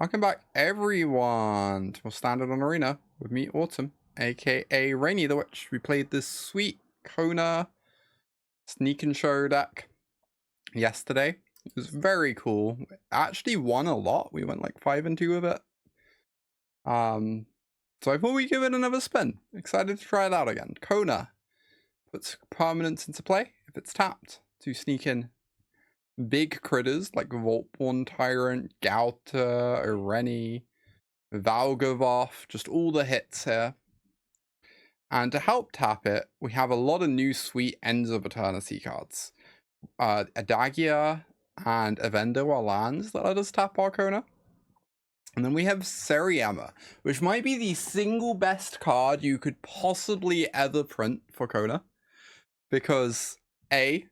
Welcome back, everyone, to more Standard on Arena with me, Autumn, aka Rainy the Witch. We played this sweet Kona Sneak and Show deck yesterday. It was very cool. Actually won a lot. We went like 5-2 with it. So I thought we'd give it another spin. Excited to try it out again. Kona puts permanence into play if it's tapped to sneak in big critters like Vaultborn Tyrant, Ghalta, Ureni, Valgavoth, just all the hits here. And to help tap it, we have a lot of new sweet Ends of Eternity cards. Adagia and Evendo are lands that let us tap our Kona. And then we have Seriema, which might be the single best card you could possibly ever print for Kona. Because A,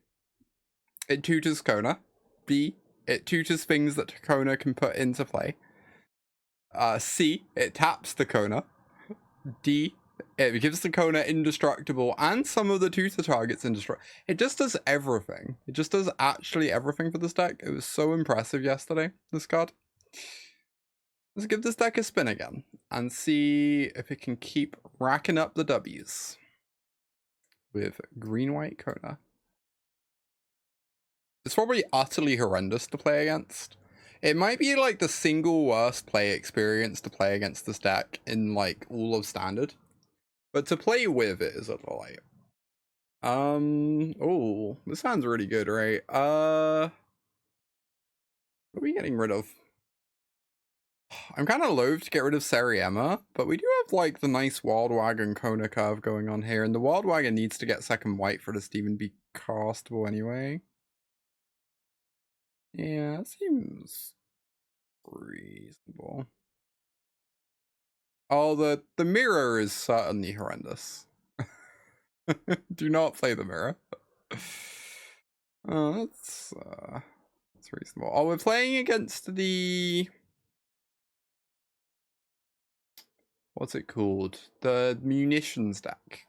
it tutors Kona. B, it tutors things that Kona can put into play. C, it taps the Kona. D, it gives the Kona indestructible and some of the tutor targets indestructible. It just does everything. It just does actually everything for this deck. It was so impressive yesterday, this card. Let's give this deck a spin again and see if it can keep racking up the W's with green-white Kona. It's probably utterly horrendous to play against. It might be like the single worst play experience to play against this deck in like all of Standard. But to play with it is a delight. Oh, this sounds really good, right? What are we getting rid of? I'm kind of loath to get rid of Seriema, but we do have like the nice Worldwagon Kona curve going on here, and the Worldwagon needs to get second white for this to even be castable anyway. Yeah, it seems reasonable. Oh, the mirror is certainly horrendous. Do not play the mirror. Oh, that's reasonable. Oh, we're playing against the... what's it called? The munitions deck.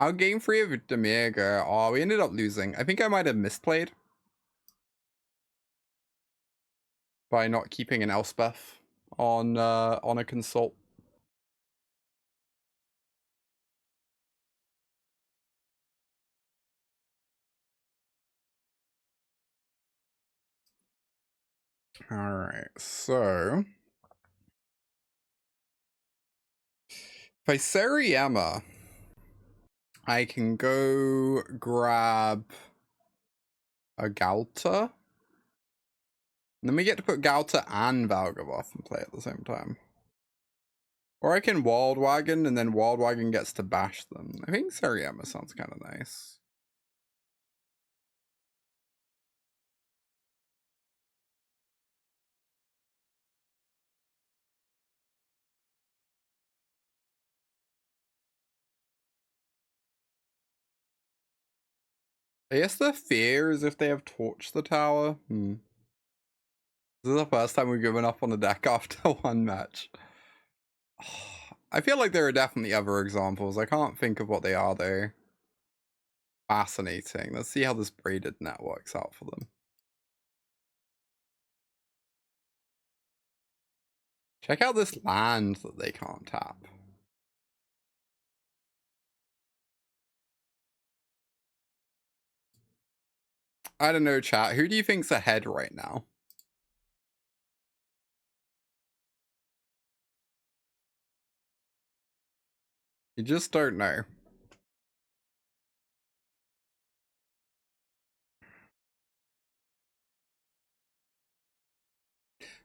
Our game 3 of Demiurgo. Oh, we ended up losing. I think I might have misplayed by not keeping an Elspeth on a consult. Alright, so if I Seriema, I can go grab a Ghalta. And then we get to put Ghalta and Valgavoth and play at the same time. Or I can Worldwagon and then Worldwagon gets to bash them. I think Seriema sounds kind of nice. I guess the fear is if they have torched the tower. This is the first time we've given up on the deck after one match. I feel like there are definitely other examples. I can't think of what they are though. Fascinating. Let's see how this braided net works out for them. Check out this land that they can't tap. I don't know, chat. Who do you think's ahead right now? You just don't know.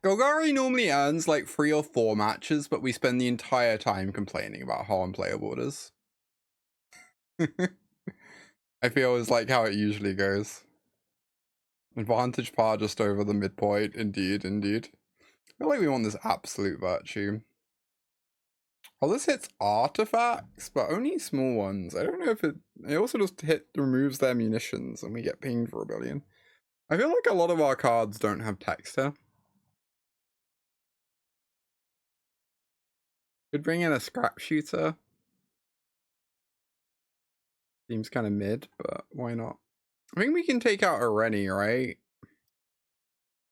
Golgari normally earns like 3 or 4 matches, but we spend the entire time complaining about how unplayable it is. I feel is like how it usually goes. Advantage par just over the midpoint. Indeed, indeed. I feel like we want this absolute virtue. Well, this hits artifacts, but only small ones. I don't know if it also just removes their munitions and we get pinged for 1 billion. I feel like a lot of our cards don't have text here. Could bring in a Scrapshooter. Seems kind of mid, but why not? I think we can take out Ureni, right?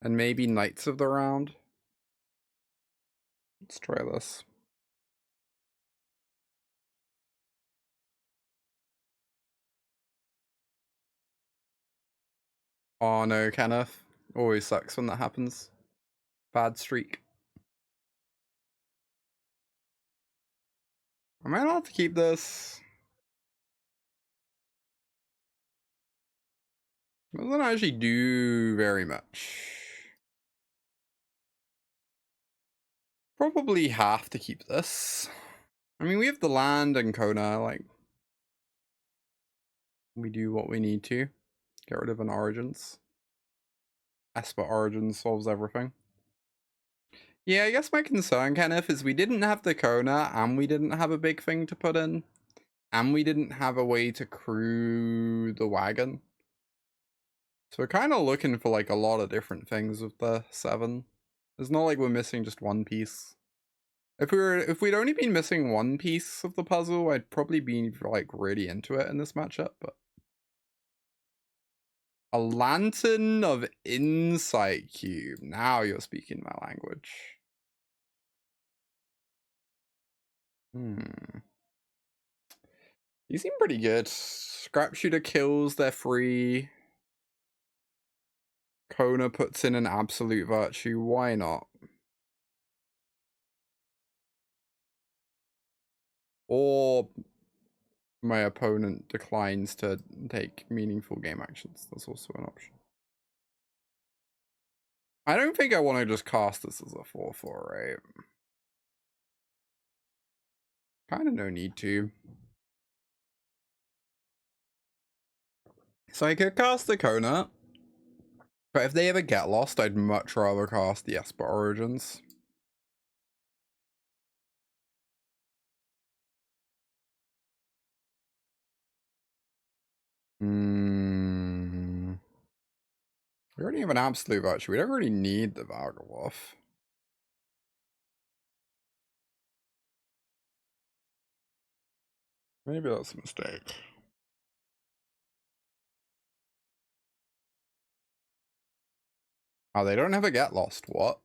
And maybe Knights of the Round. Let's try this. Oh no, Kenneth. Always sucks when that happens. Bad streak. Am I allowed to keep this? It doesn't actually do very much. Probably have to keep this. I mean, we have the land and Kona, like, we do what we need to. Get rid of an Origins. Esper Origins solves everything. Yeah, I guess my concern, Kenneth, is we didn't have the Kona, and we didn't have a big thing to put in. And we didn't have a way to crew the wagon. So we're kind of looking for, like, a lot of different things with the 7. It's not like we're missing just one piece. If we'd only been missing one piece of the puzzle, I'd probably be, like, really into it in this matchup, but... A Lantern of Insight Cube. Now you're speaking my language. You seem pretty good. Scrapshooter kills, they're free. Kona puts in an Absolute Virtue, why not? Or my opponent declines to take meaningful game actions. That's also an option. I don't think I want to just cast this as a 4/4, right? Kind of no need to. So I could cast the Kona, but if they ever get lost, I'd much rather cast the Esper Origins. We already have an Absolute Virtue. We don't really need the Valgavoth. Maybe that's a mistake. Oh, they don't have a Get Lost. What?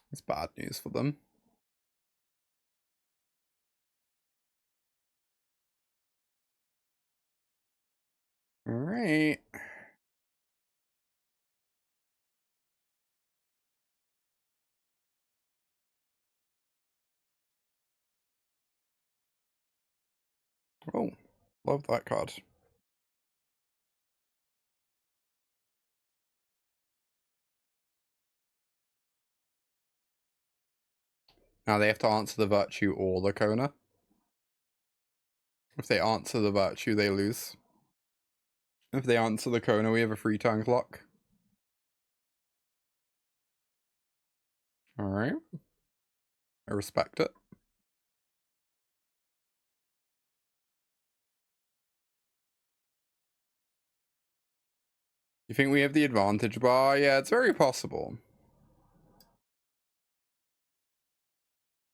That's bad news for them. Alright. Oh, love that card. Now they have to answer the Virtue or the Kona. If they answer the Virtue, they lose. If they answer the Kona, we have a free turn clock. Alright. I respect it. You think we have the advantage bar? Yeah, it's very possible.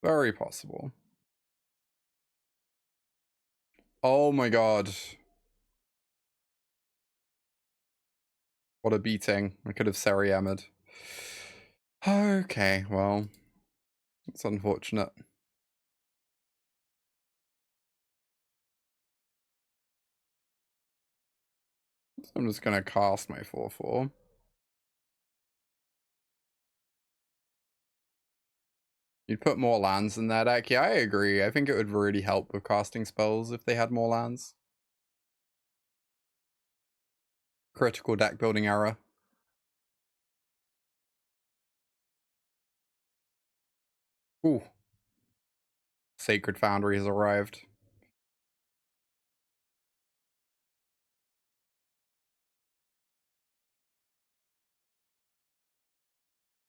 Very possible. Oh my god. What a beating. I could have Seriema'd. Okay, well. It's unfortunate. So I'm just gonna cast my 4/4. You'd put more lands in that deck. Yeah, I agree. I think it would really help with casting spells if they had more lands. Critical deck building error. Ooh. Sacred Foundry has arrived.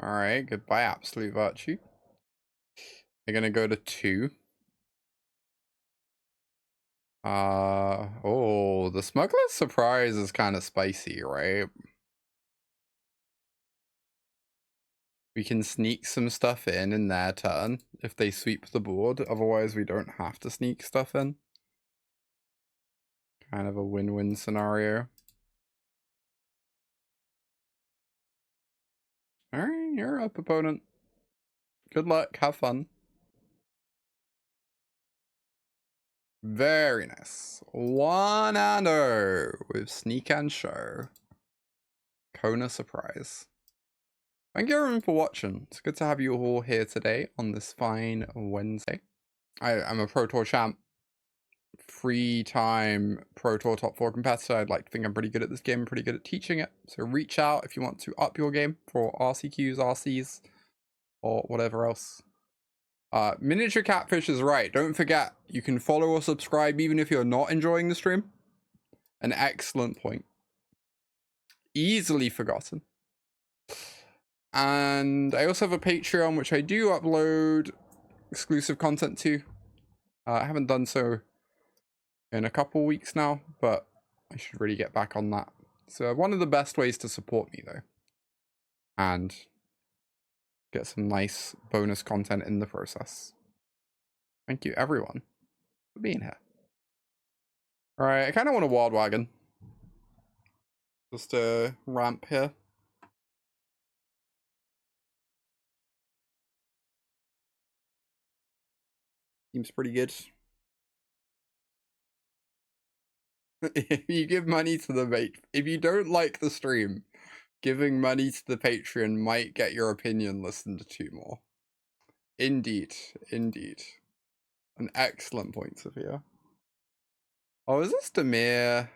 Alright, goodbye Absolute Virtue. They're gonna go to 2. Oh, the Smuggler's Surprise is kind of spicy, right? We can sneak some stuff in their turn if they sweep the board. Otherwise, we don't have to sneak stuff in. Kind of a win-win scenario. Alright, you're up, opponent. Good luck. Have fun. Very nice. 1-0 with Sneak and Show. Kona surprise. Thank you everyone for watching. It's good to have you all here today on this fine Wednesday. I'm a Pro Tour champ. Free time Pro Tour top 4 competitor. I'd like to think I'm pretty good at this game, pretty good at teaching it. So reach out if you want to up your game for RCQs, RCs, or whatever else. Miniature Catfish is right. Don't forget, you can follow or subscribe even if you're not enjoying the stream. An excellent point. Easily forgotten. And I also have a Patreon, which I do upload exclusive content to. I haven't done so in a couple weeks now, but I should really get back on that. So one of the best ways to support me, though. And get some nice bonus content in the process. Thank you, everyone, for being here. Alright, I kind of want a Worldwagon. Just a ramp here. Seems pretty good. If you give money to the bait, if you don't like the stream, giving money to the Patreon might get your opinion listened to more. Indeed, indeed. An excellent point, Sophia. Oh, is this Demir?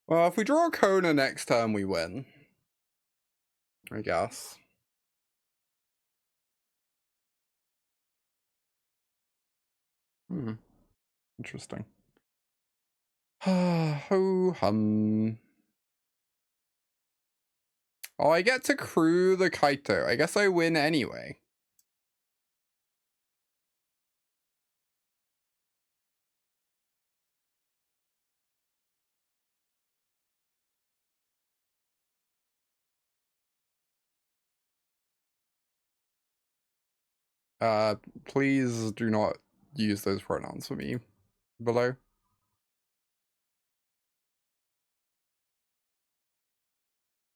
Well, if we draw Kona next turn, we win. I guess. Interesting. Ho hum. Oh, I get to crew the Kaito. I guess I win anyway. Please do not use those pronouns for me below.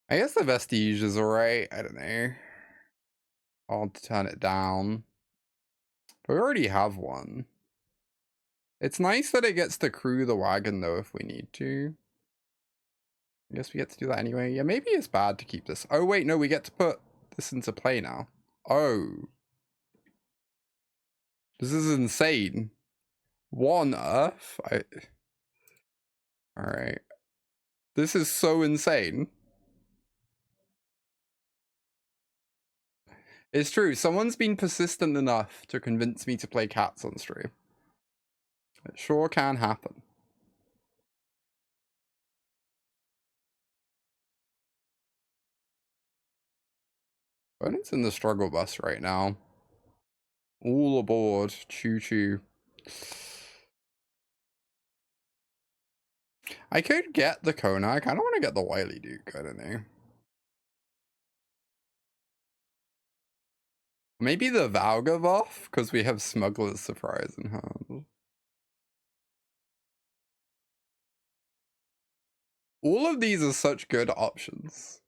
I guess the Vestige is alright. I don't know. I'll turn it down. But we already have one. It's nice that it gets to crew the wagon, though, if we need to. I guess we get to do that anyway. Yeah, maybe it's bad to keep this. Oh, wait, no, we get to put this into play now. Oh. This is insane. What on earth? Alright. This is so insane. It's true. Someone's been persistent enough to convince me to play cats on stream. It sure can happen. Opponent's in the struggle bus right now. All aboard. Choo-choo. I could get the Kona. I kind of want to get the Wylie Duke. I don't know. Maybe the Valgavoth, because we have Smuggler's Surprise in hand. All of these are such good options.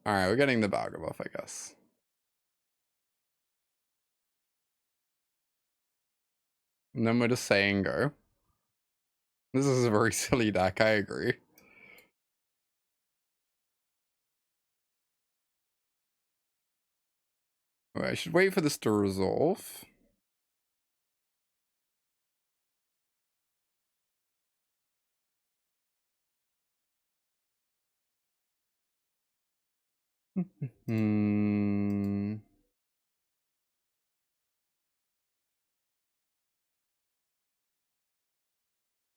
Alright, we're getting the Valgavoth, I guess. And then we're just saying go. This is a very silly deck, I agree. Wait, I should wait for this to resolve.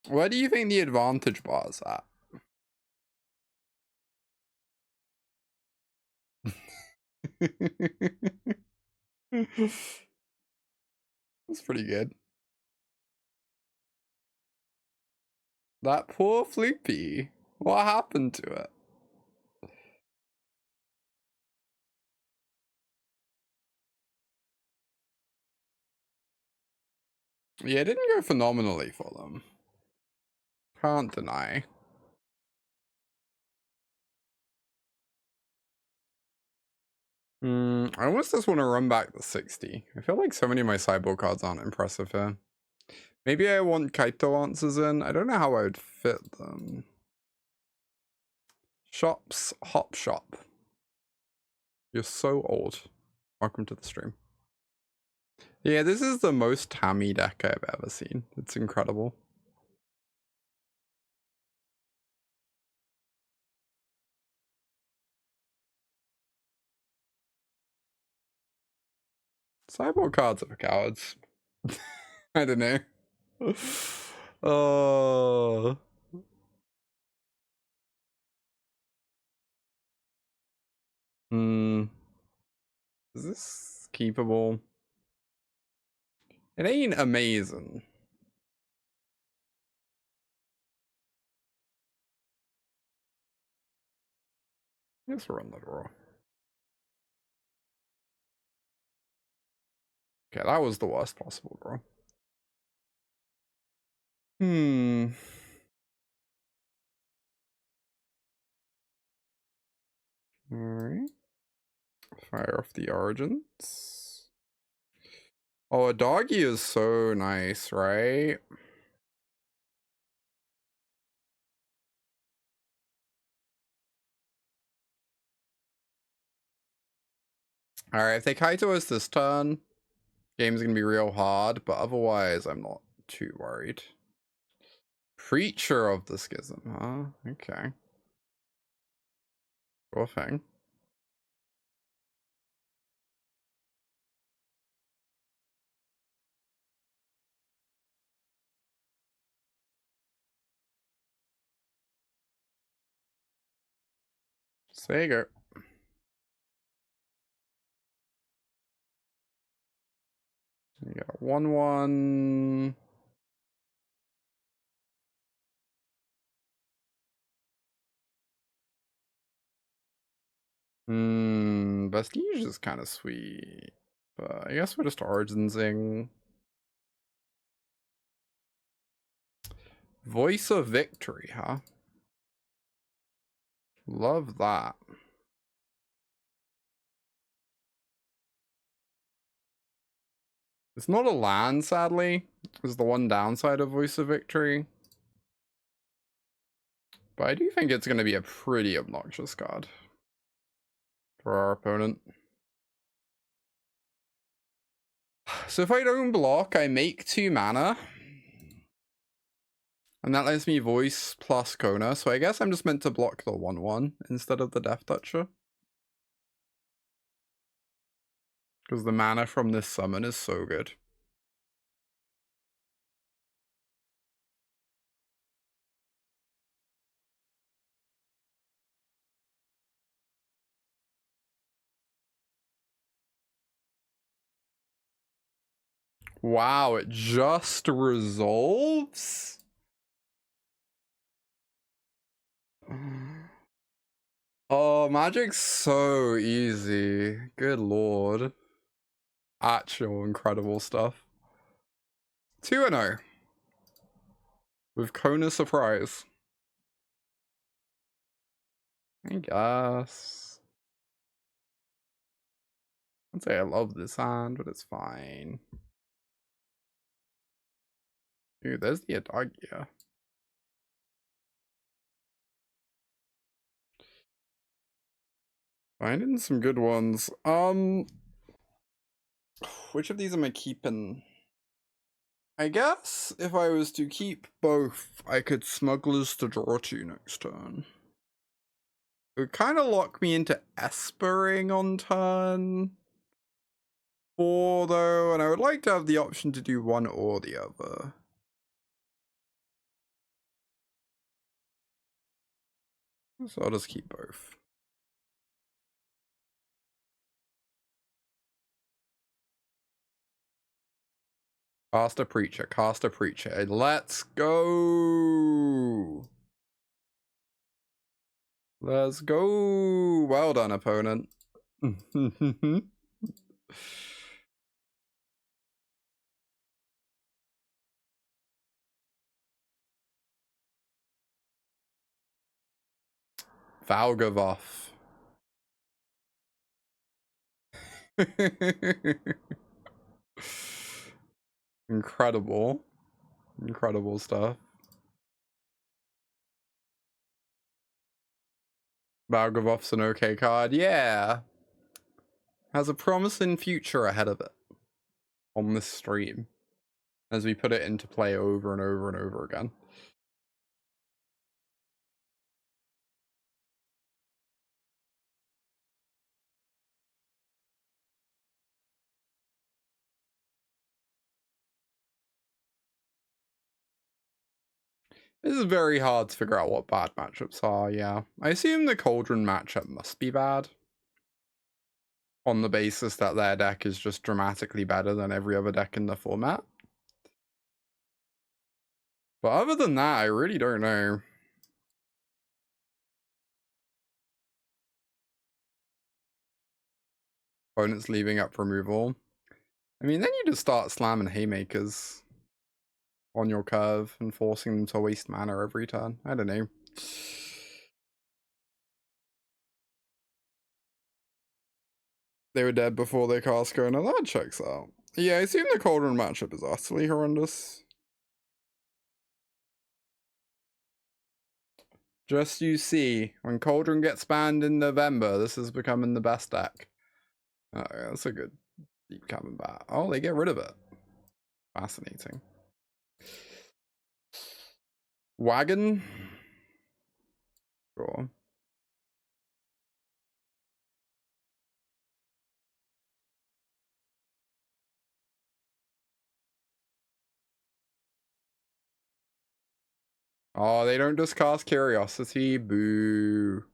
Where do you think the advantage bar is at? That's pretty good. That poor Floopy. What happened to it? Yeah, it didn't go phenomenally for them. Can't deny. I almost just want to run back the 60. I feel like so many of my sideboard cards aren't impressive here. Maybe I want Kaito answers in. I don't know how I would fit them. Shops, Hop Shop. You're so old. Welcome to the stream. Yeah, this is the most Tammy deck I've ever seen. It's incredible. Sideboard cards are for cowards. I don't know. Oh. Is this keepable? It ain't amazing. Let's run the draw. Okay, that was the worst possible draw. Alright. Fire off the Origins. Oh, Adagia is so nice, right? Alright, if they Kaito us this turn, game's gonna be real hard, but otherwise I'm not too worried. Preacher of the Schism, huh? Okay. Sure thing. So there you go. You got 1/1. Vestige is kind of sweet. But I guess we're just Originsing. Voice of Victory, huh? Love that. It's not a land, sadly. Is the one downside of Voice of Victory. But I do think it's going to be a pretty obnoxious card for our opponent. So if I don't block, I make 2 mana. And that lets me Voice plus Kona. So I guess I'm just meant to block the 1/1 instead of the Death Toucher. Because the mana from this summon is so good. Wow, it just resolves? Oh, Magic's so easy. Good lord. Actual incredible stuff. 2-0. With Kona Surprise. I guess. I'd say I love this hand, but it's fine. Dude, there's the Adagia. Finding some good ones. Which of these am I keeping? I guess if I was to keep both, I could Smugglers to draw 2 next turn. It would kind of lock me into Espering on turn 4 though, and I would like to have the option to do one or the other. So I'll just keep both. Cast a Preacher, cast a Preacher. Let's go! Let's go! Well done, opponent. Valgavoth. Incredible. Incredible stuff. Valgavoth's an okay card. Yeah. Has a promising future ahead of it on this stream as we put it into play over and over and over again. This is very hard to figure out what bad matchups are, yeah. I assume the Cauldron matchup must be bad. On the basis that their deck is just dramatically better than every other deck in the format. But other than that, I really don't know. Opponents leaving up removal. I mean, then you just start slamming haymakers on your curve and forcing them to waste mana every turn. I don't know. They were dead before they cast Kona. That checks out. Yeah, I assume the Cauldron matchup is utterly horrendous. Just you see, when Cauldron gets banned in November, this is becoming the best deck. Oh, yeah, that's a good deep Cavern bat. Oh, they get rid of it. Fascinating. Wagon? Sure. Oh, they don't just cast Curiosity. Boo.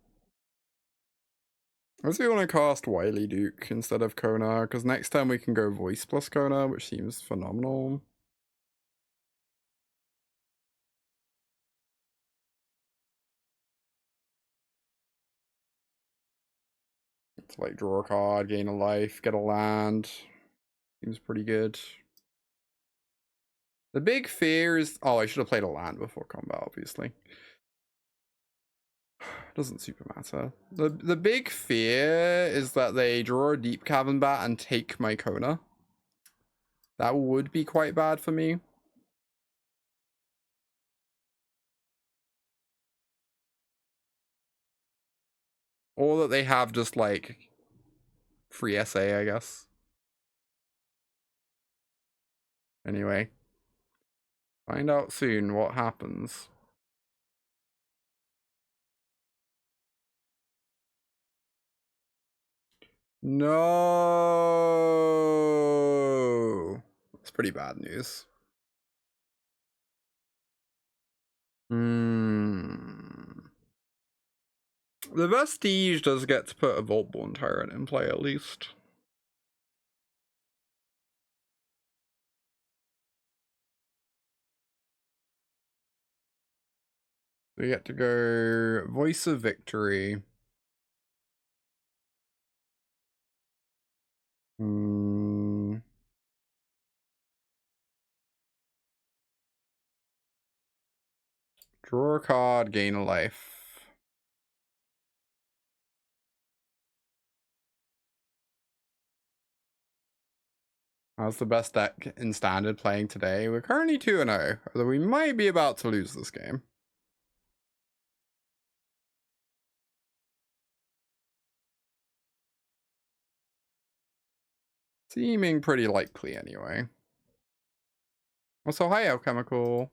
I also want to cast Wylie Duke instead of Kona, because next time we can go Voice plus Kona, which seems phenomenal. It's like draw a card, gain a life, get a land. Seems pretty good. The big fear is... Oh, I should have played a land before combat, obviously. Doesn't super matter. The big fear is that they draw a deep Cavern bat and take my Kona. That would be quite bad for me. Or that they have just like free SA, I guess. Anyway. Find out soon what happens. No. That's pretty bad news. The Vestige does get to put a Vaultborn Tyrant in play at least. We get to go Voice of Victory. Draw a card, gain a life. How's the best deck in Standard playing today? We're currently 2-0, although we might be about to lose this game. Seeming pretty likely anyway. Also, hi Alchemical.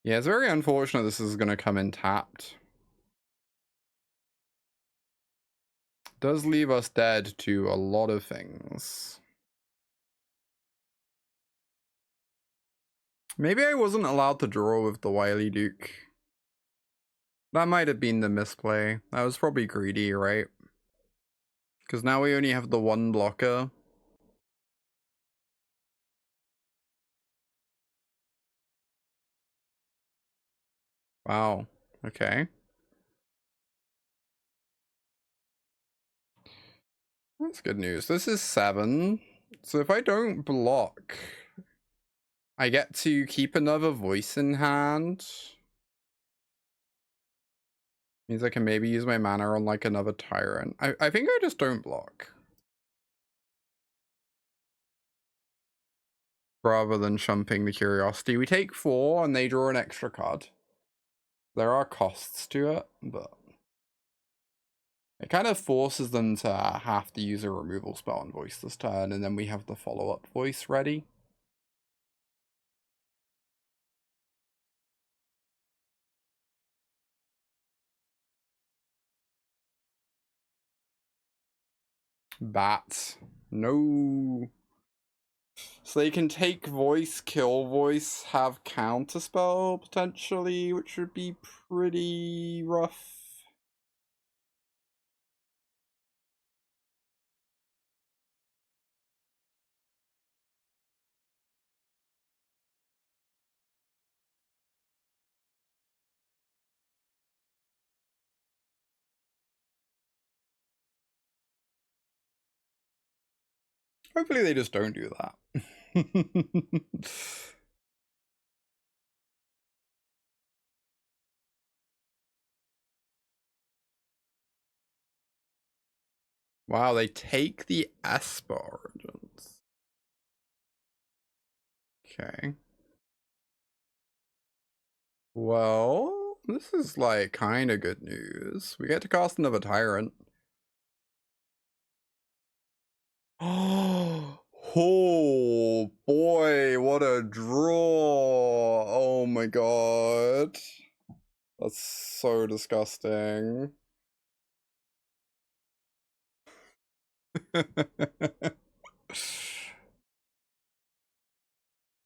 Yeah, it's very unfortunate this is going to come in tapped. Does leave us dead to a lot of things. Maybe I wasn't allowed to draw with the Wylie Duke. That might have been the misplay. I was probably greedy, right? Because now we only have the one blocker. Wow. Okay. That's good news. This is 7. So if I don't block, I get to keep another voice in hand. Means I can maybe use my mana on like another tyrant. I think I just don't block. Rather than chumping the curiosity. We take 4 and they draw an extra card. There are costs to it, but it kind of forces them to have to use a removal spell on voice this turn, and then we have the follow-up voice ready. Bats. No. So they can take voice, kill voice, have counterspell potentially, which would be pretty rough. Hopefully they just don't do that. Wow, they take the Esper Origins. Okay. Well, this is like kind of good news. We get to cast another Tyrant. Oh boy, what a draw. Oh my god. That's so disgusting. I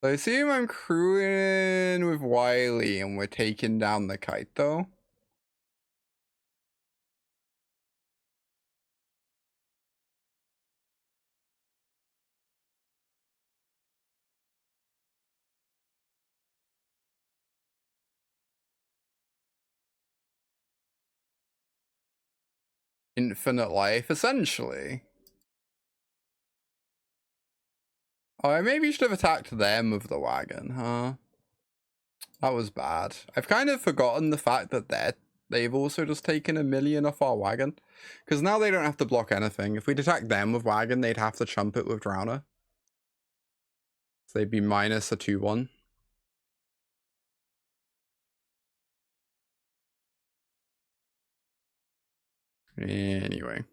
assume I'm crewing with Wylie and we're taking down the kite though. Infinite life, essentially. Oh, I maybe should have attacked them with the wagon, huh? That was bad. I've kind of forgotten the fact that they've also just taken 1,000,000 off our wagon. Because now they don't have to block anything. If we'd attack them with wagon, they'd have to chump it with Drowner. So they'd be minus a 2-1. Anyway.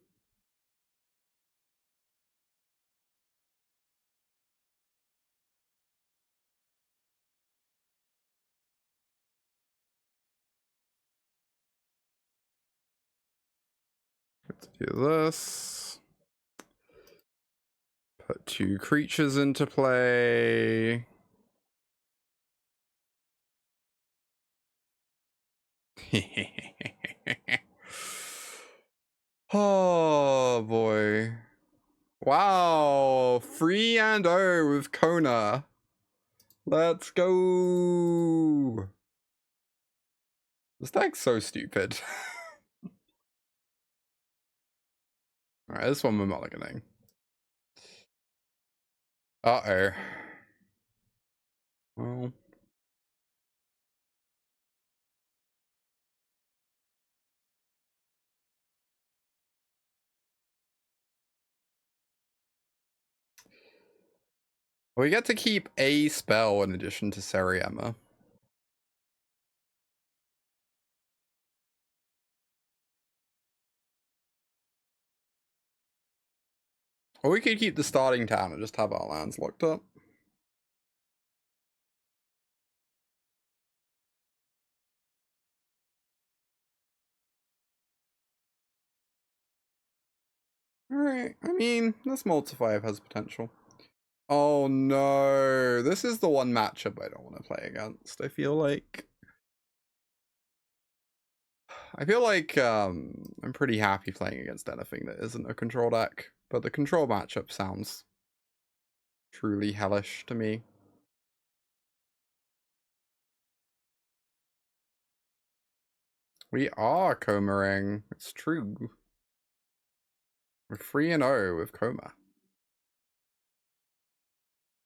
Let's do this. Put 2 creatures into play. Oh boy. Wow. 3-0 with Kona. Let's go. This deck's so stupid. Alright, this one we're mulliganing. Uh-oh. Well. We get to keep a spell in addition to Seriema. Or we could keep the starting town and just have our lands locked up. Alright, I mean, this multiplier has potential. Oh no, this is the one matchup I don't want to play against. I feel like I'm pretty happy playing against anything that isn't a control deck, but the control matchup sounds truly hellish to me. We are Komering, it's true. We're 3-0 with Kona.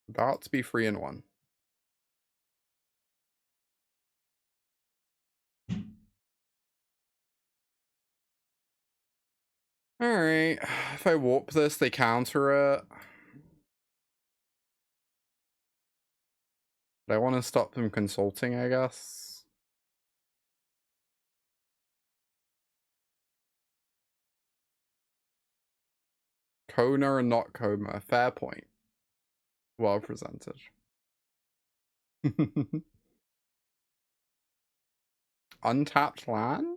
About to be 3-1. Alright. If I warp this, they counter it. But I want to stop them consulting, I guess. Kona and not Kona. Fair point. Well presented. Untapped land?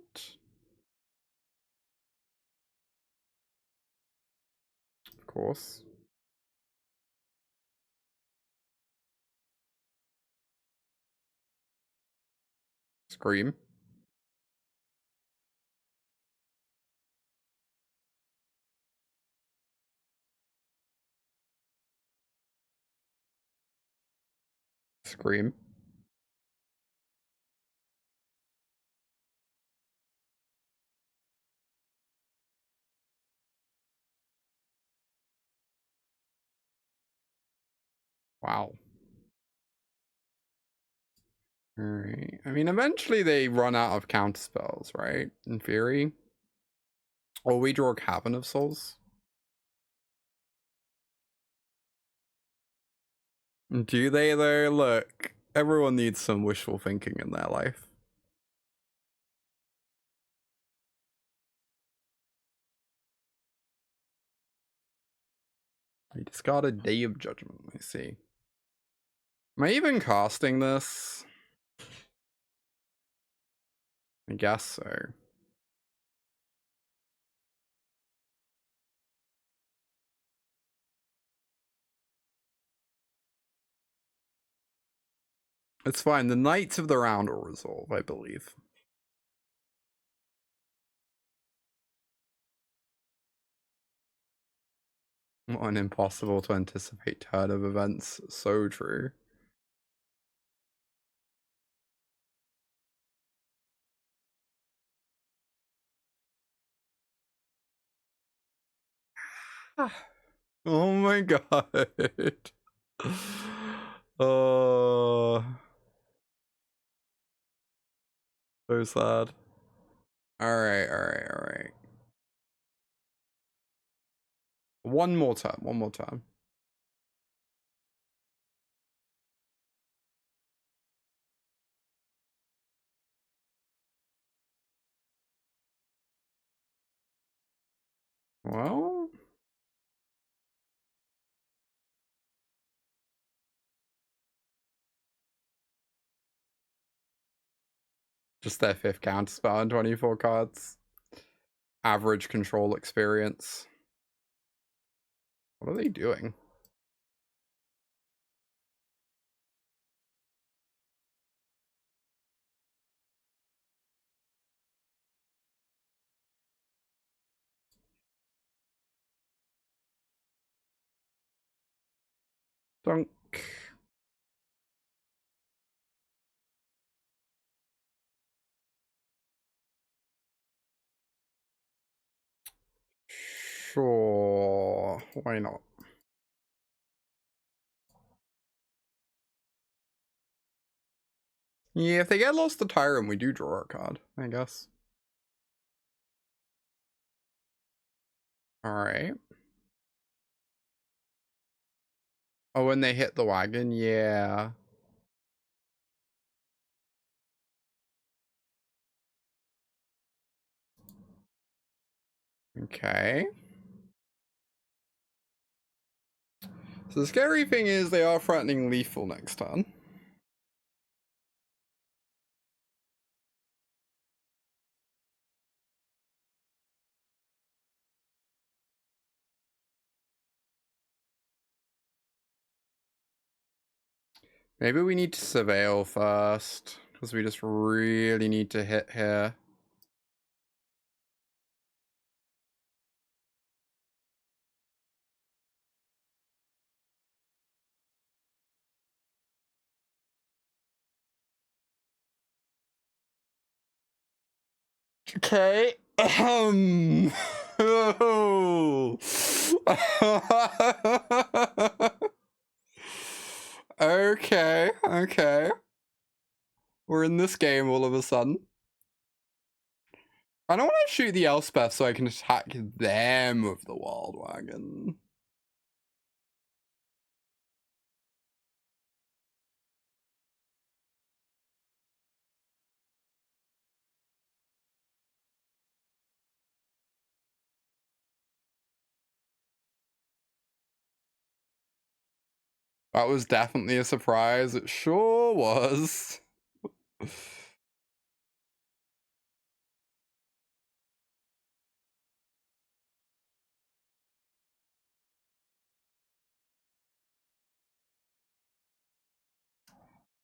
Of course. Scream. Scream. Wow. Alright. I mean, eventually they run out of counterspells, right? In theory. Or we draw a Cavern of Souls. Do they though? Look, everyone needs some wishful thinking in their life. We discarded Day of Judgment, I see. Am I even casting this? I guess so. It's fine. The Knights of the Round will resolve, I believe. What an impossible to anticipate turn of events. So true. Oh my god. Oh. So sad. Alright. One more time. Well, just their 5th counterspell on 24 cards. Average control experience. What are they doing? Dunk. Sure. Why not? Yeah, if they get lost to Tyrant, we do draw a card, I guess. Alright. Oh, when they hit the wagon? Yeah. Okay. So the scary thing is they are threatening lethal next turn. Maybe we need to surveil first, because we just really need to hit here. Okay. Oh. Okay, okay. We're in this game all of a sudden. I don't want to shoot the Elspeth so I can attack them with the Worldwagon. That was definitely a surprise. It sure was.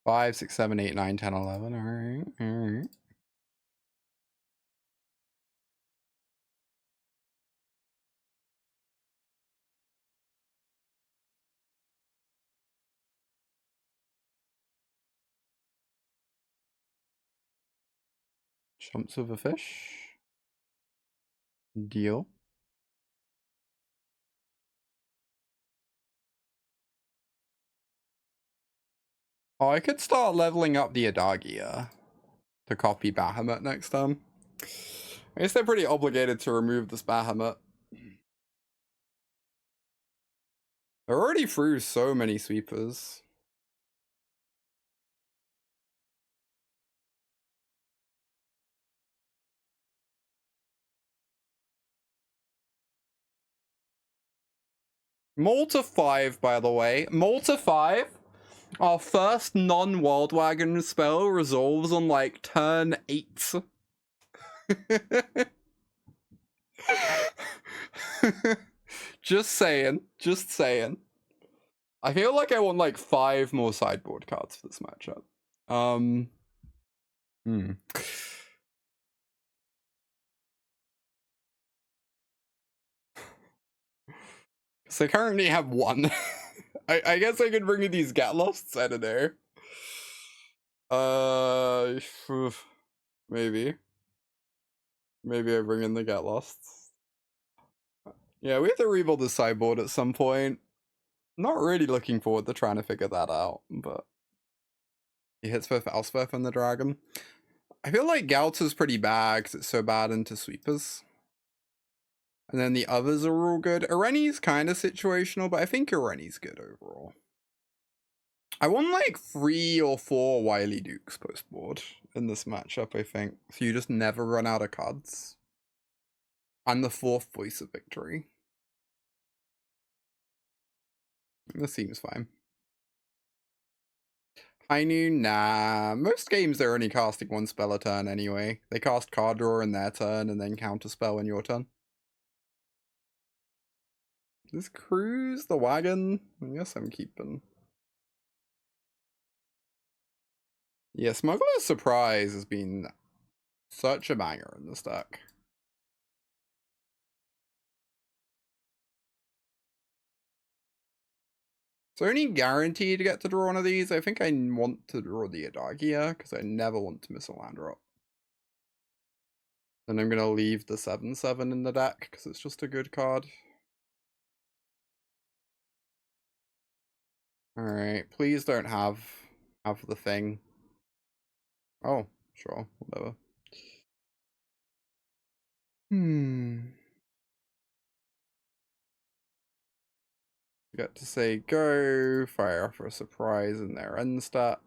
5, 6, 7, 8, 9, 10, 11. Alright, alright. Chumps of a fish. Deal. Oh, I could start leveling up the Adagia to copy Bahamut next time. I guess they're pretty obligated to remove this Bahamut. They're already through so many sweepers. Malta 5, by the way. Malta 5, our first non-Worldwagon spell resolves on like turn 8. Just saying. Just saying. I feel like I want like 5 more sideboard cards for this matchup. So I currently have 1. I guess I could bring you these Gatlosts, I don't know. Maybe. Maybe I bring in the Gatlosts. Yeah, we have to rebuild the sideboard at some point. Not really looking forward to trying to figure that out, but he hits both Elspeth and the dragon. I feel like Ghalta's pretty bad because it's so bad into sweepers. And then the others are all good. Ureni's kind of situational, but I think Ureni's good overall. I won like 3 or 4 Wylie Dukes post-board in this matchup, I think. So you just never run out of cards. I'm the 4th voice of victory. This seems fine. Hainu, nah. Most games they're only casting 1 spell a turn anyway. They cast card draw in their turn and then counterspell in your turn. This cruise the wagon? I guess I'm keeping. Yeah, Smuggler's Surprise has been such a banger in this deck. So only guaranteed to get to draw one of these. I think I want to draw the Adagia because I never want to miss a land drop. Then I'm going to leave the 7/7 in the deck because it's just a good card. Alright, please don't have the thing. Oh, sure, whatever. Get to say go, fire for a surprise in their end step.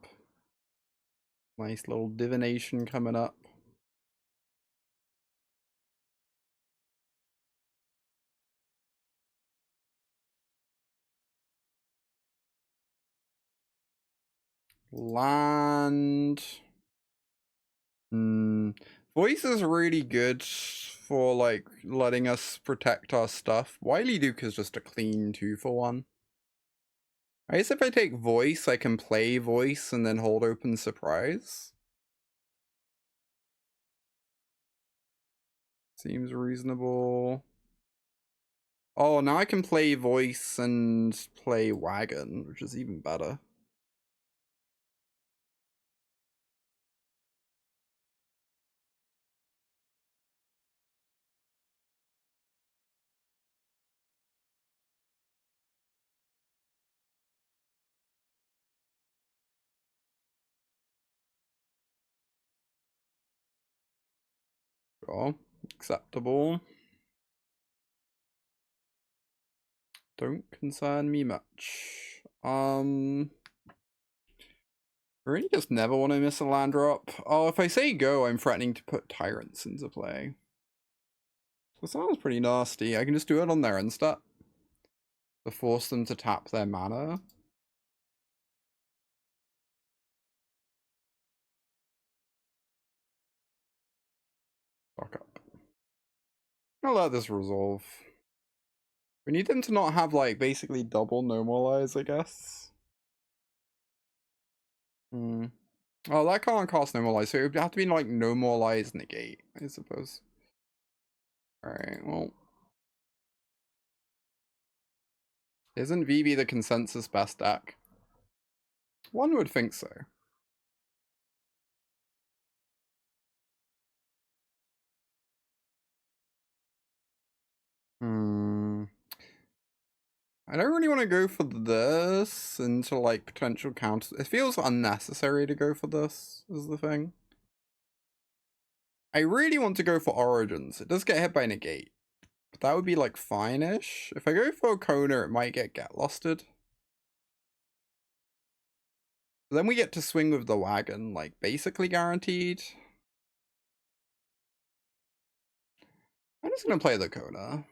Nice little divination coming up. Land. Voice is really good for like letting us protect our stuff. Wylie Duke is just a clean 2-for-1. I guess if I take voice, I can play voice and then hold open surprise. Seems reasonable. Oh, now I can play voice and play wagon, which is even better. Sure. Acceptable. Don't concern me much. Really just never want to miss a land drop. Oh, if I say go, I'm threatening to put Tyrants into play. So sounds pretty nasty. I can just do it on their insta to force them to tap their mana. Fuck up. I'll let this resolve. We need them to not have, like, basically double normalize, I guess. Oh, that can't cast normalize, so it would have to be, like, normalize negate, I suppose. Alright, well. Isn't VB the consensus best deck? One would think so. I don't really want to go for this into, like, potential counters. It feels unnecessary to go for this, is the thing. I really want to go for Origins. It does get hit by negate. But that would be, like, fine-ish. If I go for Kona, it might get losted. Then we get to swing with the wagon, like, basically guaranteed. I'm just gonna play the Kona.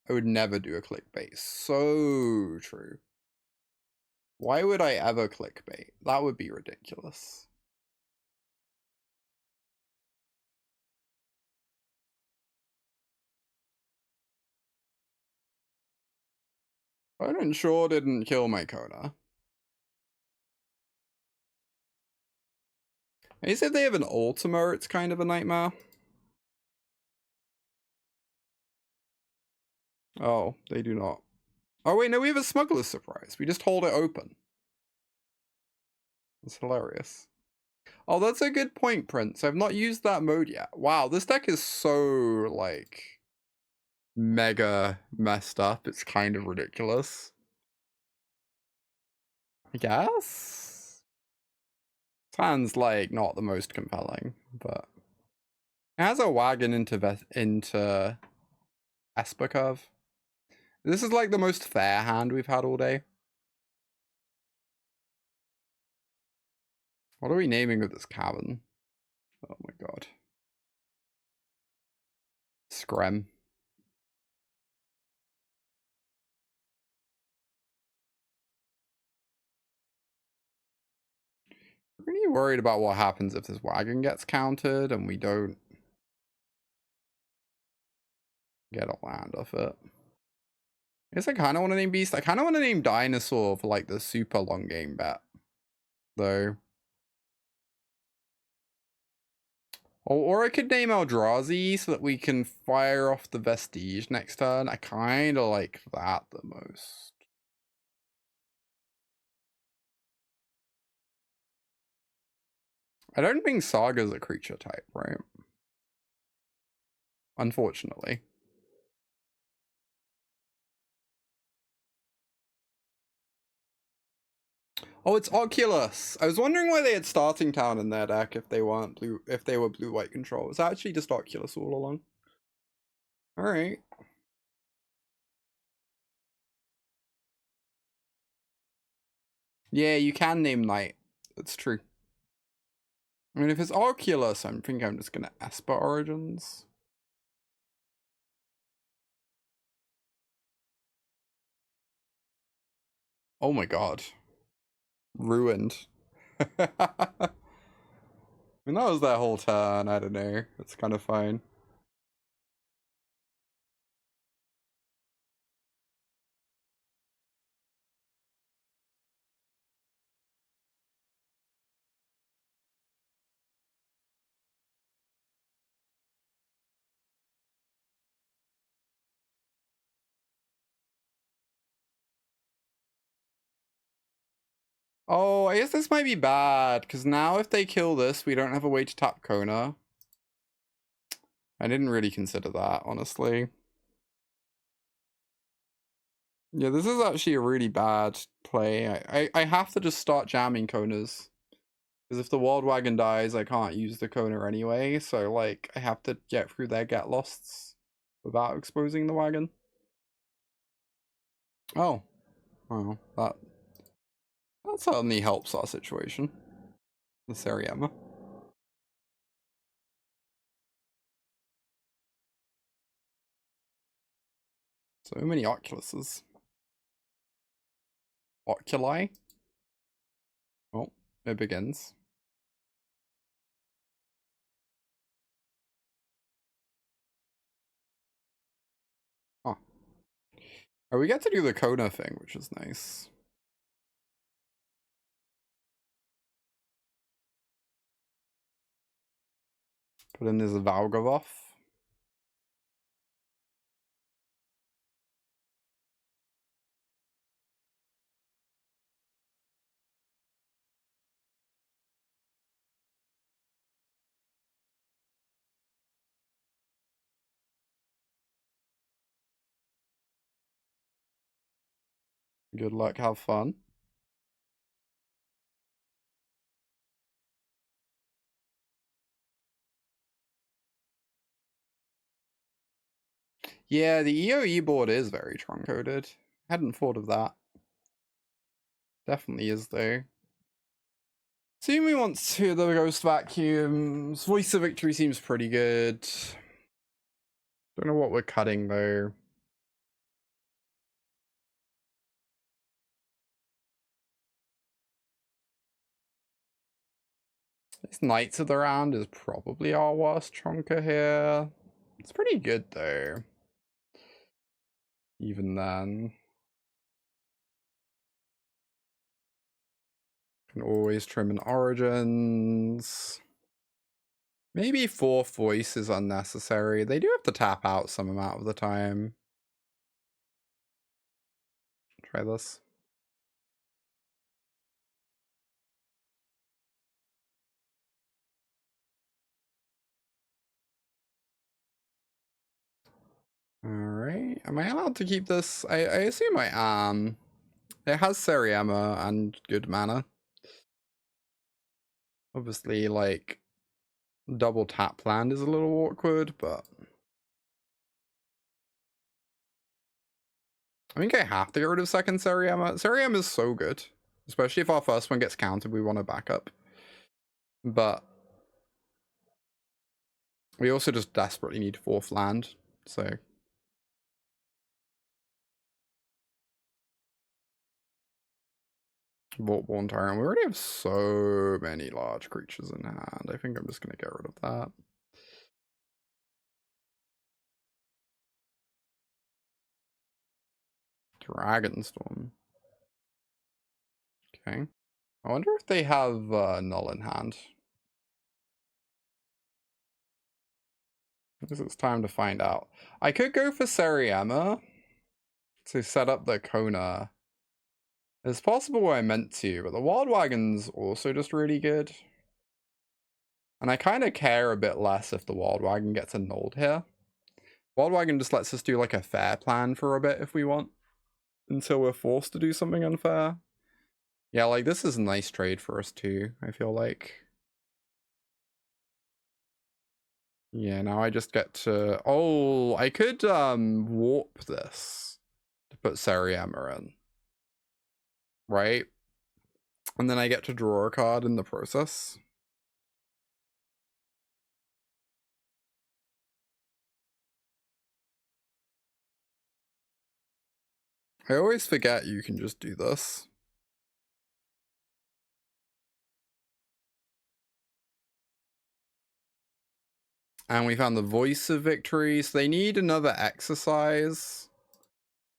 I would never do a clickbait. So true. Why would I ever clickbait? That would be ridiculous. Opponent sure didn't kill my Kona. I guess if they have an Ultima, it's kind of a nightmare. Oh, they do not. Oh wait, no, we have a Smuggler's Surprise. We just hold it open. That's hilarious. Oh, that's a good point, Prince. I've not used that mode yet. Wow, this deck is so, like, mega messed up. It's kind of ridiculous. I guess? Sounds like not the most compelling, but it has a wagon into Esper Curve. This is like the most fair hand we've had all day. What are we naming with this Cavern? Oh my god. Screm. Really worried about what happens if this wagon gets countered and we don't get a land off it. I guess I kind of want to name Beast. I kind of want to name Dinosaur for, like, the super long game bet, though. Or I could name Eldrazi so that we can fire off the Vestige next turn. I kind of like that the most. I don't think Saga's a creature type, right? Unfortunately. Oh, it's Oculus. I was wondering why they had Starting Town in their deck if they weren't blue, if they were blue-white control. It's actually just Oculus all along. All right. Yeah, you can name Knight. That's true. I mean, if it's Oculus, I think I'm just gonna Esper Origins. Oh my god. Ruined. I mean, that was that whole turn. I don't know. It's kind of fine. Oh, I guess this might be bad, because now if they kill this, we don't have a way to tap Kona. I didn't really consider that, honestly. Yeah, this is actually a really bad play. I have to just start jamming Konas. Because if the Worldwagon dies, I can't use the Kona anyway, so like I have to get through their get losts without exposing the wagon. Oh. Well, that certainly helps our situation. The Seriema. So many Oculuses. Oculi? Oh, it begins. Oh. Oh, we get to do the Kona thing, which is nice. Put in this Valgavoth. Good luck, have fun. Yeah, the EOE board is very truncated. Hadn't thought of that. Definitely is, though. Seeing we want to the Ghost Vacuums. Voice of Victory seems pretty good. Don't know what we're cutting, though. This Knights of the Round is probably our worst trunker here. It's pretty good, though. Even then. Can always trim in Origins. Maybe 4th Voice is unnecessary. They do have to tap out some amount of the time. Try this. Alright. Am I allowed to keep this? I assume I am. It has Seriema and good mana. Obviously, like, double tap land is a little awkward, but I think I have to get rid of second Seriema. Seriema is so good. Especially if our first one gets countered, we want to back up. But we also just desperately need 4th land, so... Vaultborn Tyrant. We already have so many large creatures in hand. I think I'm just going to get rid of that. Dragonstorm. Okay. I wonder if they have Null in hand. I guess it's time to find out. I could go for Seriema to set up the Kona. It's possible I meant to, but the Worldwagon's also just really good. And I kind of care a bit less if the Worldwagon gets annulled here. Worldwagon just lets us do like a fair plan for a bit if we want. Until we're forced to do something unfair. Yeah, like this is a nice trade for us too, I feel like. Yeah, now I just get to... Oh, I could warp this to put Seriema in. Right? And then I get to draw a card in the process. I always forget you can just do this. And we found the Voice of Victory, so they need another exercise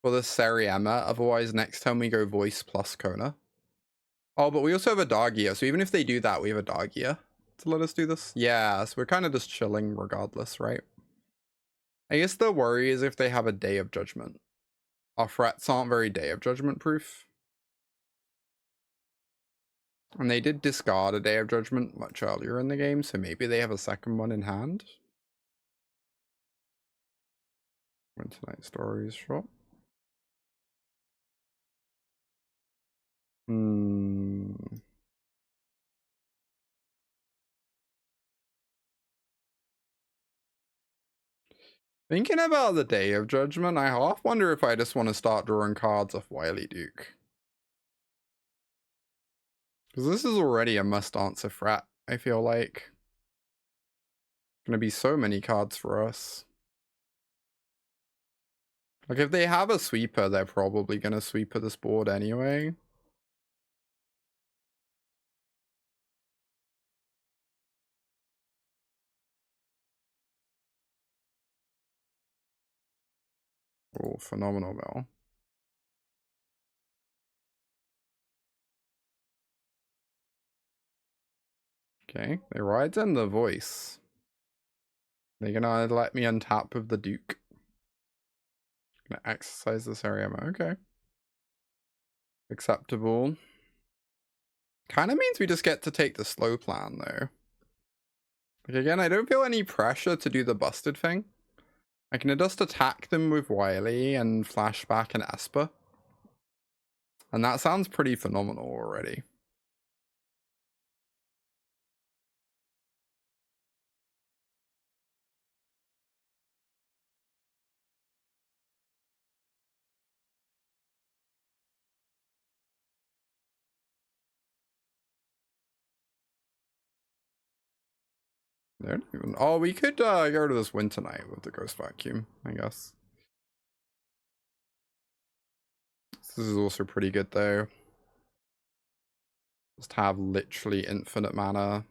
for the Seriema, otherwise next time we go Voice plus Kona. Oh, but we also have Adagia, so even if they do that, we have Adagia to let us do this. Yeah, so we're kind of just chilling regardless, right? I guess the worry is if they have a Day of Judgment. Our threats aren't very Day of Judgment proof. And they did discard a Day of Judgment much earlier in the game, so maybe they have a second one in hand. Winter Night Stories, sure. Thinking about the Day of Judgment, I half wonder if I just want to start drawing cards off Wylie Duke. Because this is already a must-answer threat, I feel like. Gonna be so many cards for us. Like, if they have a sweeper, they're probably gonna sweeper this board anyway. Oh, phenomenal mill. Okay, they ride in the voice. They're gonna let me untap with the Duke. Gonna exercise this Seriema. Okay. Acceptable. Kind of means we just get to take the slow plan, though. Like, again, I don't feel any pressure to do the busted thing. I can just attack them with Wylie and flashback and Esper. And that sounds pretty phenomenal already. Even... Oh, we could go to this Winter Night with the Ghost Vacuum, I guess. This is also pretty good, though. Just have literally infinite mana.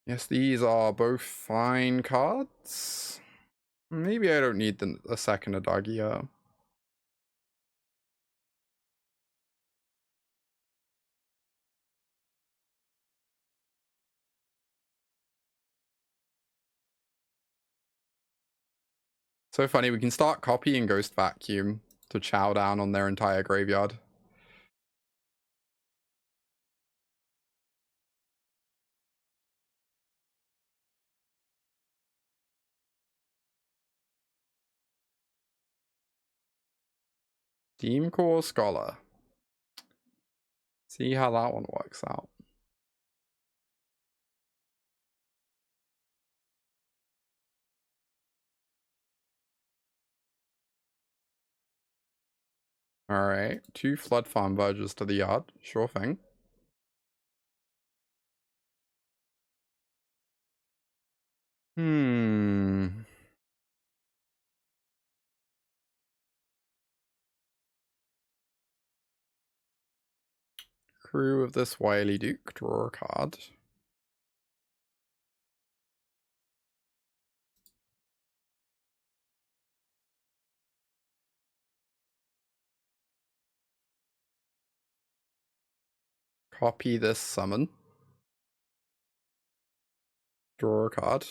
Yes, these are both fine cards. Maybe I don't need a second Adagia. So funny, we can start copying Ghost Vacuum to chow down on their entire graveyard. Team Core Scholar. See how that one works out. Alright, 2 Flood Farm Verges to the yard. Sure thing. Crew of this Wylie Duke. Draw a card. Copy this summon. Draw a card.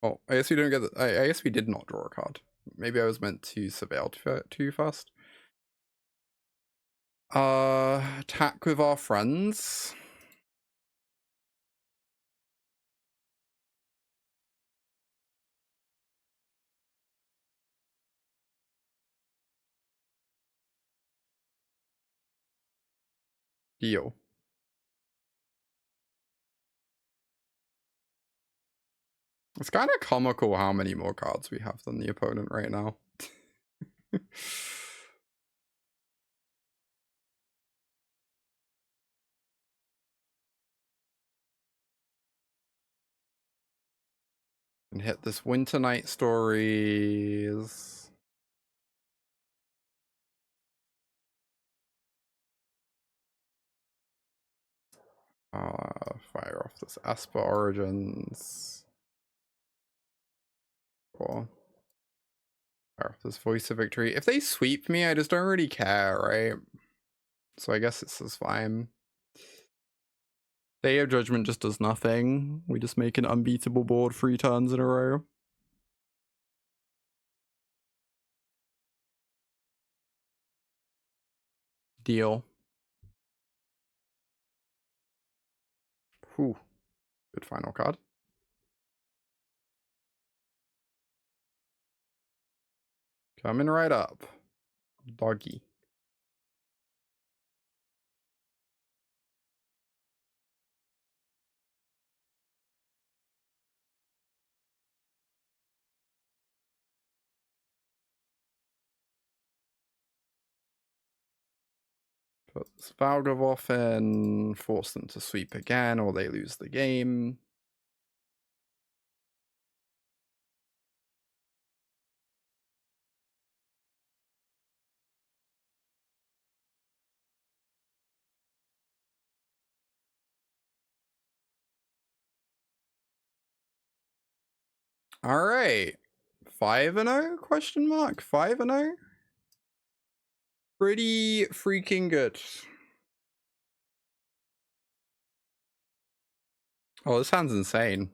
Oh, I guess we don't get the, I guess we did not draw a card. Maybe I was meant to surveil too fast. Attack with our friends. Deal. It's kind of comical how many more cards we have than the opponent right now. And hit this Winter Night Stories. Fire off this Esper Origins. Cool. Fire off this Voice of Victory. If they sweep me, I just don't really care, right? So I guess this is fine. Day of Judgment just does nothing. We just make an unbeatable board 3 turns in a row. Deal. Whew. Good final card. Coming right up. Doggy. Puts Valgavoth in, force them to sweep again, or they lose the game. All right, 5-0? Question mark. 5-0. Pretty freaking good. Oh, this hand's insane.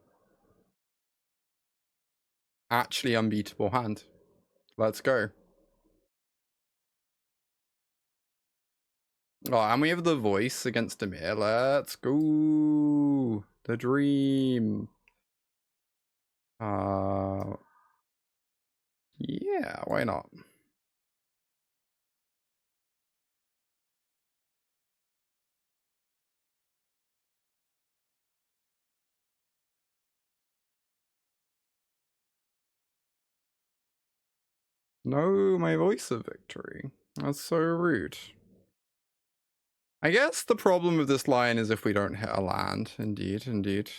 Actually unbeatable hand. Let's go. Oh, and we have the voice against Dimir. Let's go. The dream. Yeah, why not? No, my voice of victory. That's so rude. I guess the problem with this line is if we don't hit a land. Indeed, indeed.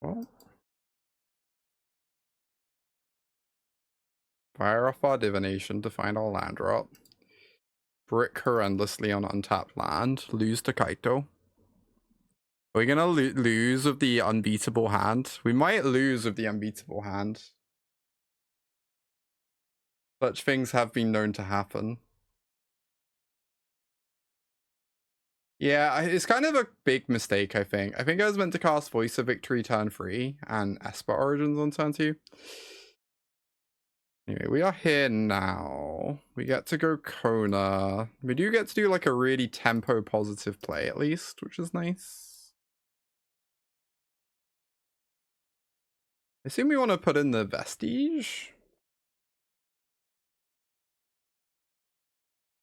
Well, fire off our divination to find our land drop. Brick horrendously on untapped land. Lose to Kaito. Are we gonna lose with the unbeatable hand? We might lose with the unbeatable hand. Such things have been known to happen. Yeah, it's kind of a big mistake, I think. I think I was meant to cast Voice of Victory turn 3 and Esper Origins on turn 2. Anyway, we are here now. We get to go Kona. We do get to do like a really tempo positive play at least, which is nice. I assume we want to put in the Vestige.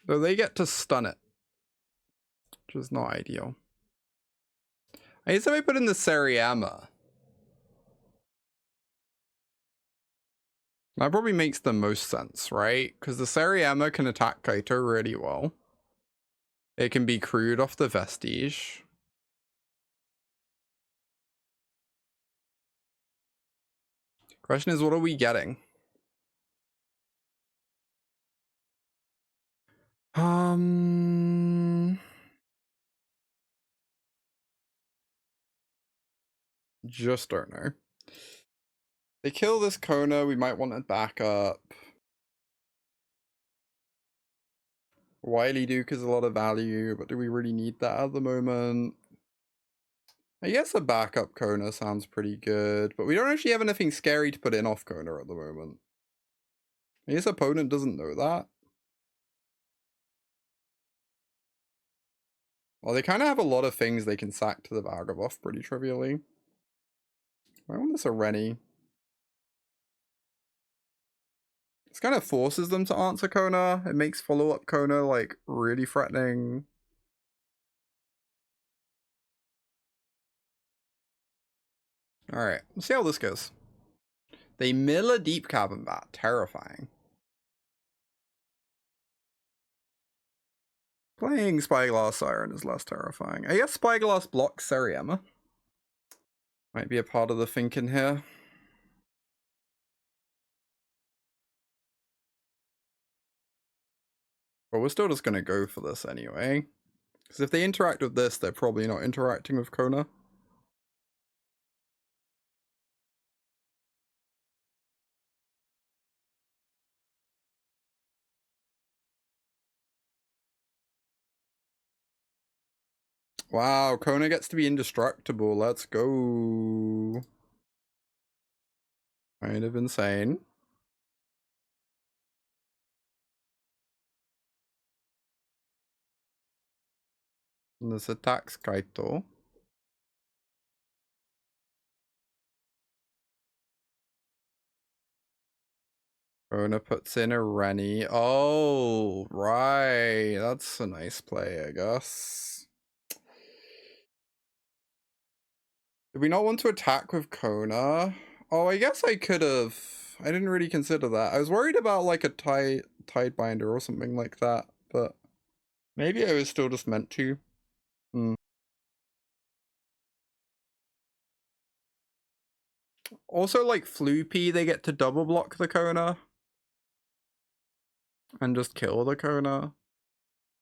Though they get to stun it, which is not ideal. I assume we put in the Seriema. That probably makes the most sense, right? Because the Seriema can attack Kaito really well. It can be crewed off the Vestige. Question is, what are we getting? Just don't know. They kill this Kona, we might want a backup. Wylie Duke is a lot of value, but do we really need that at the moment? I guess a backup Kona sounds pretty good, but we don't actually have anything scary to put in off Kona at the moment. His opponent doesn't know that. Well, they kind of have a lot of things they can sack to the Valgavoth pretty trivially. I want this Ureni. This kind of forces them to answer Kona. It makes follow-up Kona, like, really threatening. Alright, let's see how this goes. They mill a Deep Cavern Bat. Terrifying. Playing Spyglass Siren is less terrifying. I guess Spyglass blocks Seriema. Might be a part of the thinking here. But we're still just going to go for this anyway. Because if they interact with this, they're probably not interacting with Kona. Wow, Kona gets to be indestructible. Let's go. Kind of insane. And this attacks Kaito. Kona puts in a Ureni. Oh, right. That's a nice play, I guess. Did we not want to attack with Kona? Oh, I guess I could have. I didn't really consider that. I was worried about like a Tidebinder or something like that, but maybe I was still just meant to. Also, like Floopy, they get to double block the Kona and just kill the Kona.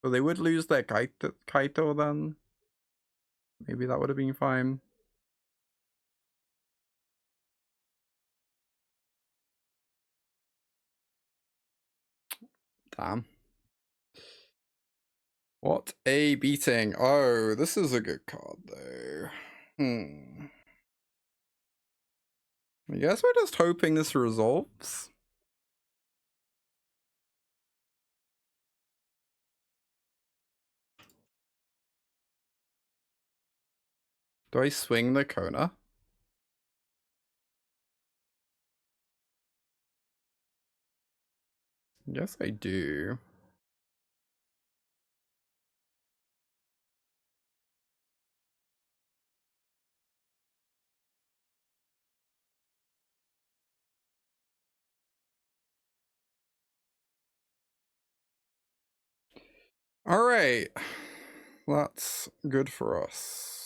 So they would lose their Kaito then. Maybe that would have been fine. Damn. What a beating. Oh, this is a good card though. I guess we're just hoping this resolves. Do I swing the Kona? Yes, I do. All right. That's good for us.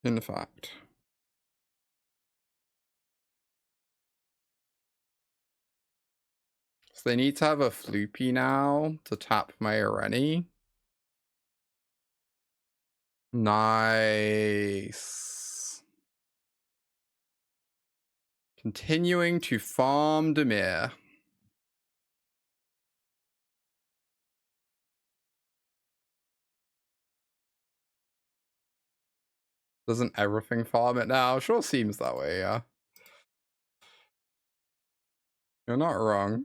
In fact. So they need to have a Floopy now to tap my Ureni. Nice. Continuing to farm Dimir. Doesn't everything farm it now? Sure seems that way, yeah. You're not wrong.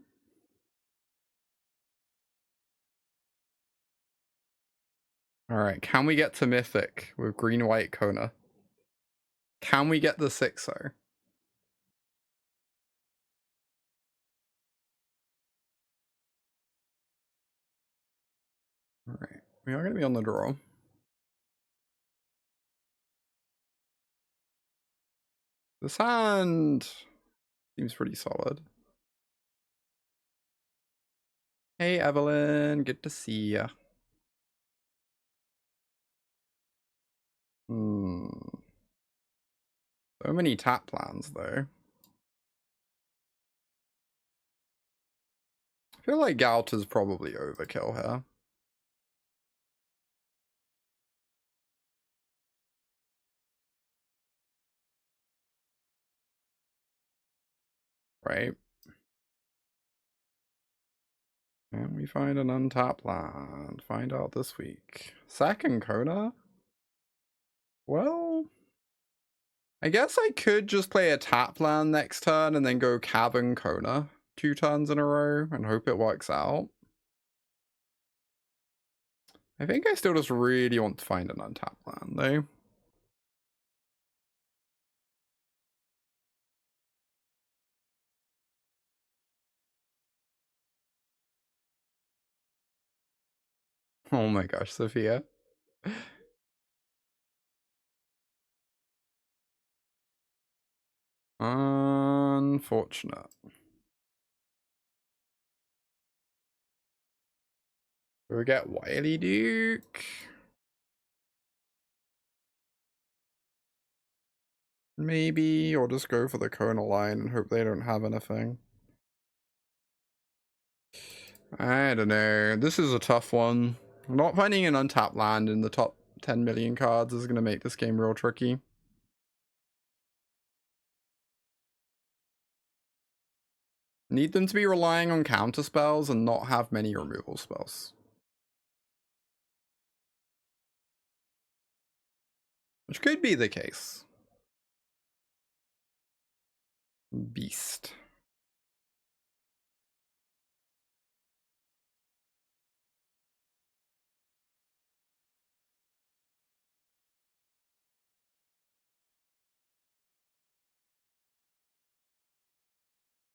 Alright, can we get to Mythic with green-white Kona? Can we get the 6-0? Alright, we are going to be on the draw. This hand seems pretty solid. Hey Evelyn, good to see ya. So many tap plans though. I feel like Ghalta's probably overkill here. Right? Can we find an untapped land? Find out this week. Second Kona? Well, I guess I could just play a tap land next turn and then go Cavern Kona 2 turns in a row and hope it works out. I think I still just really want to find an untapped land though. Oh my gosh, Sophia. Unfortunate. Do we get Wylie Duke? Maybe, or just go for the Kona line and hope they don't have anything. I don't know. This is a tough one. Not finding an untapped land in the top 10 million cards is going to make this game real tricky. Need them to be relying on counter spells and not have many removal spells. Which could be the case. Beast.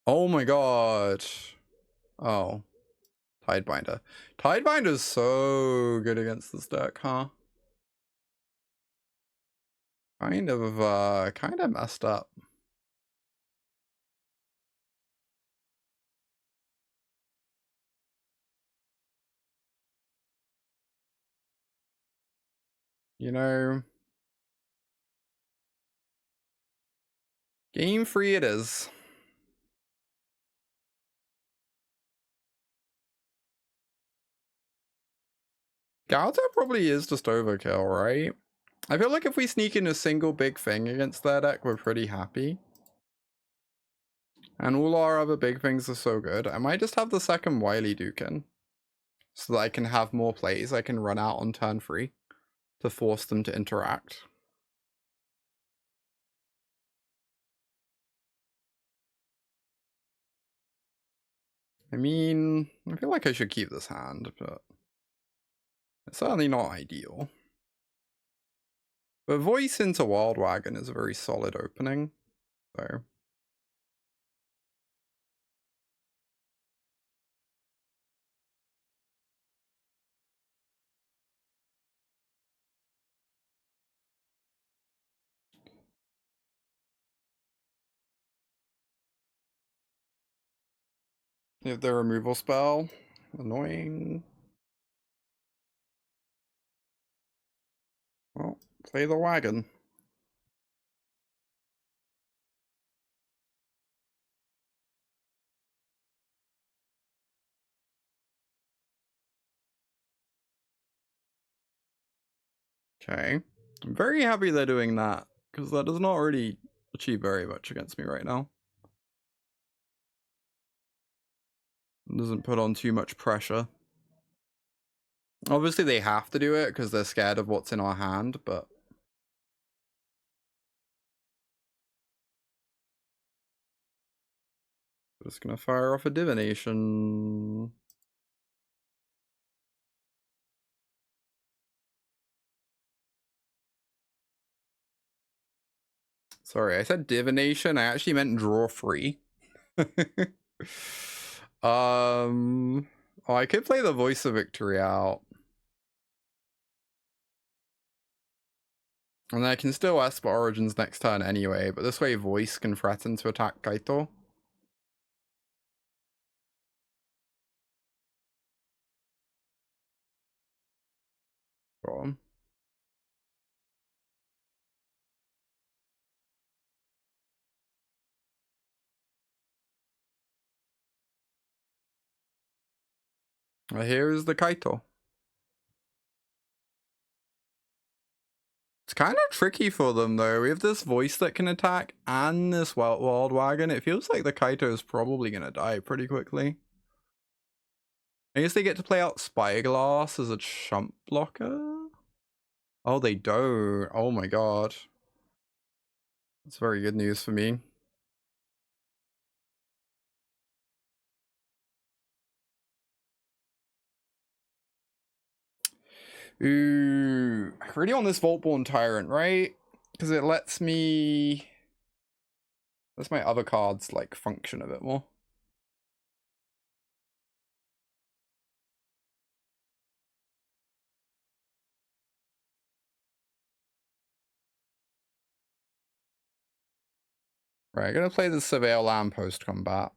Oh my god. Oh. Tidebinder. Tidebinder's so good against this deck, huh? Kind of messed up. You know, game 3 it is. Ghalta probably is just overkill, right? I feel like if we sneak in a single big thing against their deck, we're pretty happy. And all our other big things are so good. I might just have the second Wylie Duke in, so that I can have more plays I can run out on turn 3 to force them to interact. I mean, I feel like I should keep this hand, but it's certainly not ideal. But Voice into Worldwagon is a very solid opening, so... You have the removal spell. Annoying. Well, play the wagon. Okay. I'm very happy they're doing that, because that does not really achieve very much against me right now. It doesn't put on too much pressure. Obviously they have to do it because they're scared of what's in our hand, but... I'm just gonna fire off a divination. Sorry, I said divination. I actually meant draw 3. Oh, I could play the Voice of Victory out. And I can still Esper Origins next turn anyway, but this way Voice can threaten to attack Kaito. Go on. Here is the Kaito. It's kind of tricky for them though. We have this Voice that can attack and this Worldwagon. It feels like the Kaito is probably going to die pretty quickly. I guess they get to play out Spyglass as a chump blocker. Oh, they don't. Oh my god. That's very good news for me. Ooh, I really want this Vaultborn Tyrant, right? Because it lets me... Lets my other cards, like, function a bit more. Right, I'm gonna play the Surveil Land post-combat.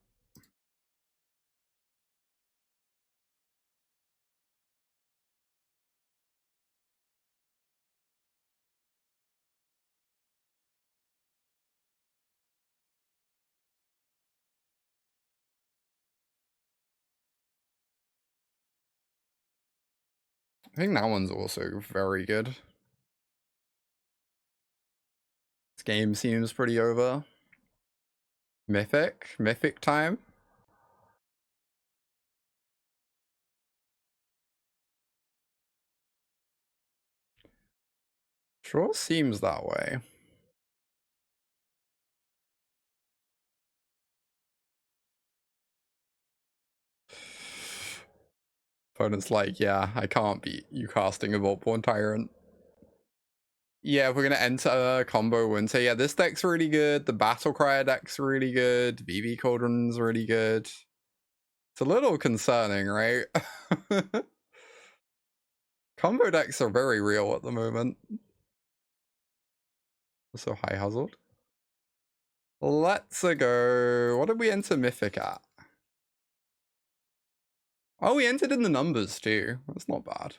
I think that one's also very good. This game seems pretty over. Mythic time. Sure seems that way. Opponent's like, yeah, I can't beat you casting a Vaultborn Tyrant. Yeah, if we're gonna enter combo winter, yeah, this deck's really good. The Battle Crier deck's really good. VV Cauldron's really good. It's a little concerning, right? Combo decks are very real at the moment. Also high hazard. Let's go. What did we enter Mythic at? Oh, we entered in the numbers too. That's not bad.